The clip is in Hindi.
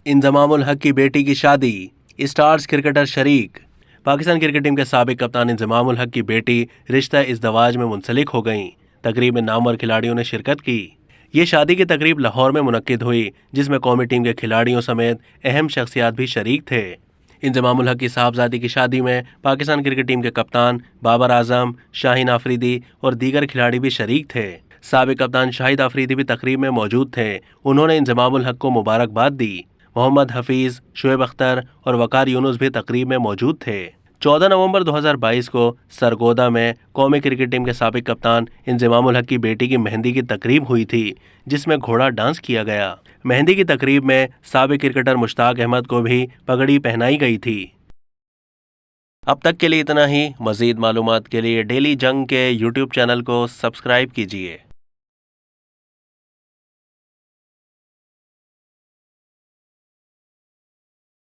इंजमामुल हक की बेटी की शादी, स्टार्स क्रिकेटर शरीक। पाकिस्तान क्रिकेट टीम के साबिक कप्तान इंजमामुल हक की बेटी रिश्ता इज़्दवाज में मुंसलिक हो गईं। तकरीब में नामवर खिलाड़ियों ने शिरकत की। ये शादी की तकरीब लाहौर में मुनक्किद हुई, जिसमें कौमी टीम के खिलाड़ियों समेत अहम शख्सियात भी शरीक थे। इंजमामुल हक की साहबजादी की शादी में पाकिस्तान क्रिकेट टीम के कप्तान बाबर आजम, शाहीन आफरीदी और दीगर खिलाड़ी भी शरीक थे। साबिक कप्तान शाहिद आफरीदी भी तकरीब में मौजूद थे। उन्होंने इंजमामुल हक को मुबारकबाद दी। मोहम्मद हफीज, शुएब अख्तर और वकार यूनुस भी तकरीब में मौजूद थे। 14 नवंबर 2022 को सरगोदा में कौमी क्रिकेट टीम के साबिक कप्तान इंजमामुल हक की बेटी की मेहंदी की तकरीब हुई थी, जिसमें घोड़ा डांस किया गया। मेहंदी की तकरीब में साबिक क्रिकेटर मुश्ताक अहमद को भी पगड़ी पहनाई गई थी। अब तक के लिए इतना ही। मज़ीद मालूमात के लिए डेली जंग के YouTube चैनल को सब्सक्राइब कीजिए।